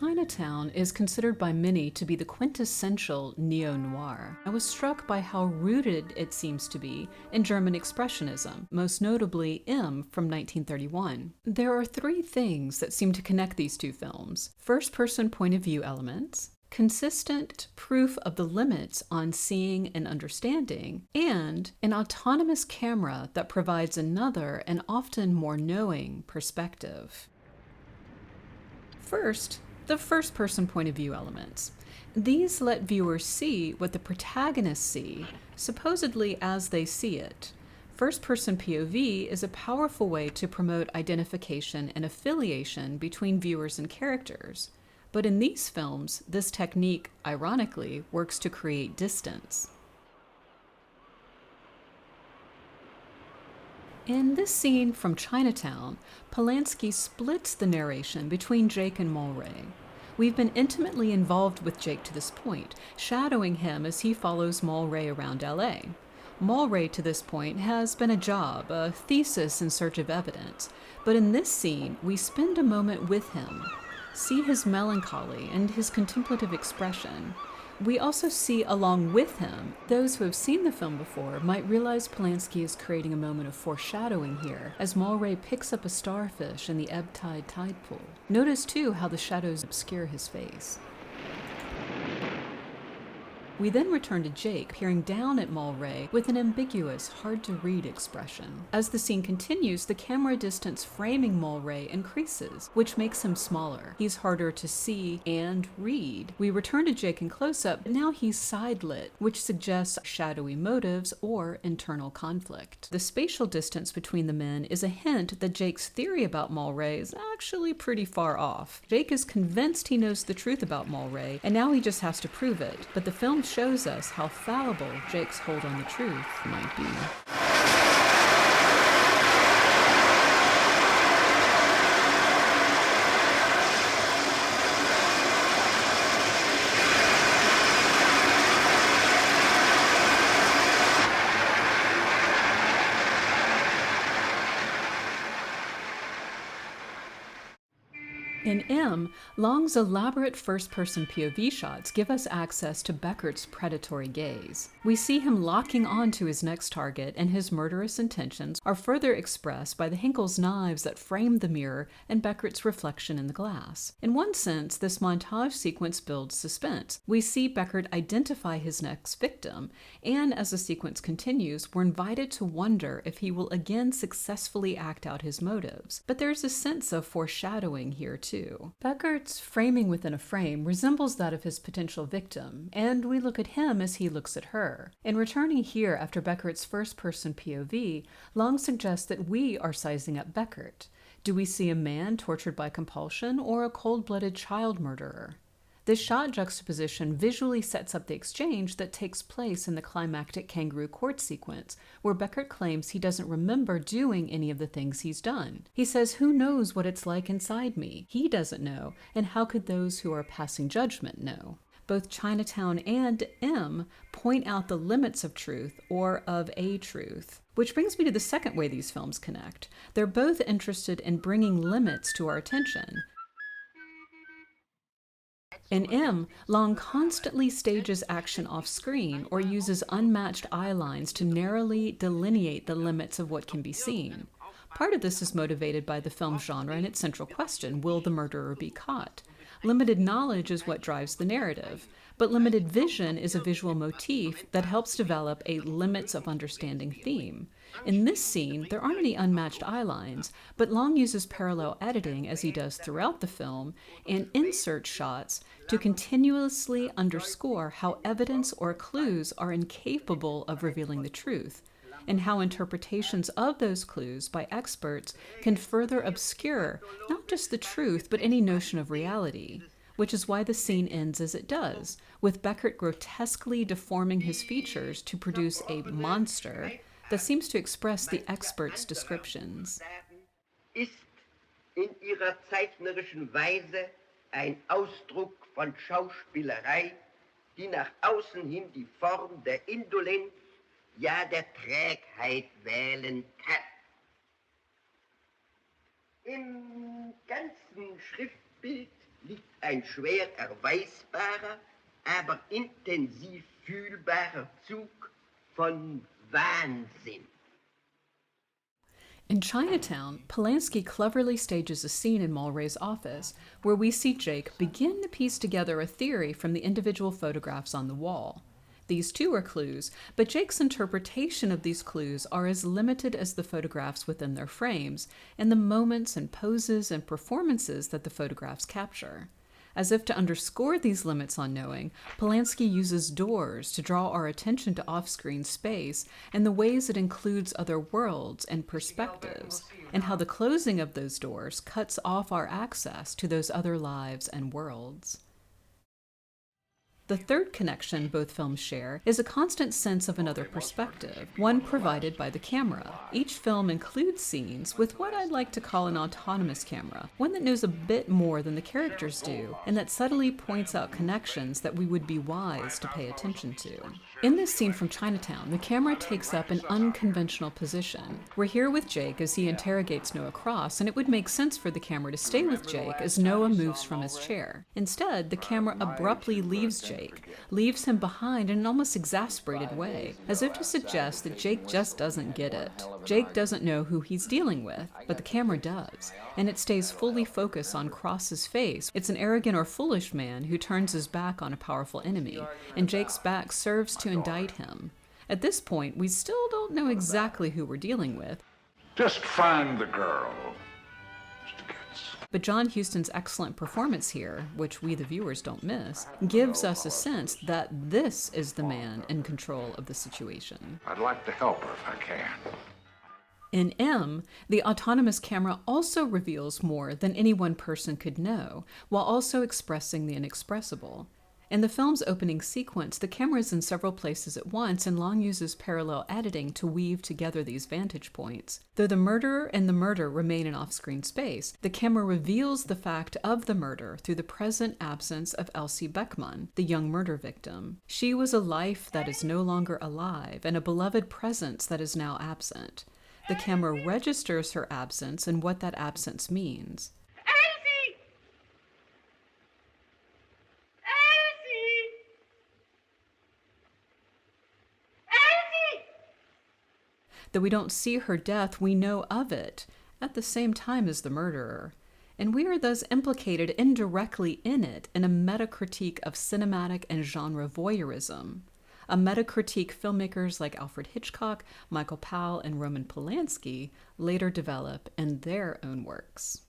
Chinatown is considered by many to be the quintessential neo-noir. I was struck by how rooted it seems to be in German Expressionism, most notably M from 1931. There are three things that seem to connect these two films: first-person point of view elements, consistent proof of the limits on seeing and understanding, and an autonomous camera that provides another and often more knowing perspective. First, the first-person point of view elements. These let viewers see what the protagonists see, supposedly as they see it. First-person POV is a powerful way to promote identification and affiliation between viewers and characters. But in these films, this technique, ironically, works to create distance. In this scene from Chinatown, Polanski splits the narration between Jake and Mulray. We've been intimately involved with Jake to this point, shadowing him as he follows Mulray around LA. Mulray, to this point, has been a job, a thesis in search of evidence, but in this scene, we spend a moment with him, see his melancholy and his contemplative expression. We also see, along with him, those who have seen the film before might realize Polanski is creating a moment of foreshadowing here, as Mulray picks up a starfish in the ebb tide pool. Notice too how the shadows obscure his face. We then return to Jake, peering down at Mulray with an ambiguous, hard-to-read expression. As the scene continues, the camera distance framing Mulray increases, which makes him smaller. He's harder to see and read. We return to Jake in close-up, but now he's side-lit, which suggests shadowy motives or internal conflict. The spatial distance between the men is a hint that Jake's theory about Mulray is actually pretty far off. Jake is convinced he knows the truth about Mulray, and now he just has to prove it. But the film shows us how fallible Jake's hold on the truth might be. In M, Long's elaborate first-person POV shots give us access to Beckert's predatory gaze. We see him locking on to his next target, and his murderous intentions are further expressed by the Hinkle's knives that frame the mirror and Beckert's reflection in the glass. In one sense, this montage sequence builds suspense. We see Beckert identify his next victim, and as the sequence continues, we're invited to wonder if he will again successfully act out his motives. But there's a sense of foreshadowing here too. Beckert's framing within a frame resembles that of his potential victim, and we look at him as he looks at her. In returning here after Beckert's first-person POV, Long suggests that we are sizing up Beckert. Do we see a man tortured by compulsion or a cold-blooded child murderer? This shot juxtaposition visually sets up the exchange that takes place in the climactic kangaroo court sequence, where Beckert claims he doesn't remember doing any of the things he's done. He says, "Who knows what it's like inside me?" He doesn't know, and how could those who are passing judgment know? Both Chinatown and M point out the limits of truth, or of a truth. Which brings me to the second way these films connect. They're both interested in bringing limits to our attention. In M, Long constantly stages action off-screen or uses unmatched eye lines to narrowly delineate the limits of what can be seen. Part of this is motivated by the film genre and its central question: will the murderer be caught? Limited knowledge is what drives the narrative, but limited vision is a visual motif that helps develop a limits of understanding theme. In this scene, there aren't any unmatched eye lines, but Long uses parallel editing, as he does throughout the film, and insert shots to continuously underscore how evidence or clues are incapable of revealing the truth, and how interpretations of those clues by experts can further obscure not just the truth, but any notion of reality. Which is why the scene ends as it does, with Beckert grotesquely deforming his features to produce a monster that seems to express the experts' descriptions. Ist in ihrer zeichnerischen Weise ein Ausdruck von Schauspielerei, die nach außen hin die Form der Indolenz, ja der Trägheit wählen kann. Im ganzen Schriftbild liegt ein schwer erweisbarer, aber intensiv fühlbarer Zug von Wahnsinn. In Chinatown, Polanski cleverly stages a scene in Mulray's office where we see Jake begin to piece together a theory from the individual photographs on the wall. These too are clues, but Jake's interpretation of these clues are as limited as the photographs within their frames and the moments and poses and performances that the photographs capture. As if to underscore these limits on knowing, Polanski uses doors to draw our attention to off-screen space and the ways it includes other worlds and perspectives, and how the closing of those doors cuts off our access to those other lives and worlds. The third connection both films share is a constant sense of another perspective, one provided by the camera. Each film includes scenes with what I'd like to call an autonomous camera, one that knows a bit more than the characters do, and that subtly points out connections that we would be wise to pay attention to. In this scene from Chinatown, the camera takes up an unconventional position. We're here with Jake as he interrogates Noah Cross, and it would make sense for the camera to stay with Jake as Noah moves from his chair. Instead, the camera abruptly leaves Jake, leaves him behind in an almost exasperated way, as if to suggest that Jake just doesn't get it. Jake doesn't know who he's dealing with, but the camera does, and it stays fully focused on Cross's face. It's an arrogant or foolish man who turns his back on a powerful enemy, and Jake's back serves to indict him. At this point, we still don't know exactly who we're dealing with. Just find the girl. But John Huston's excellent performance here, which we the viewers don't miss, gives us a sense that this is the man in control of the situation. I'd like to help her if I can. In M, the autonomous camera also reveals more than any one person could know, while also expressing the inexpressible. In the film's opening sequence, the camera is in several places at once, and Long uses parallel editing to weave together these vantage points. Though the murderer and the murder remain in off-screen space, the camera reveals the fact of the murder through the present absence of Elsie Beckman, the young murder victim. She was a life that is no longer alive, and a beloved presence that is now absent. The camera registers her absence and what that absence means. Though we don't see her death, we know of it, at the same time as the murderer. And we are thus implicated indirectly in it in a meta-critique of cinematic and genre voyeurism, a meta-critique filmmakers like Alfred Hitchcock, Michael Powell, and Roman Polanski later develop in their own works.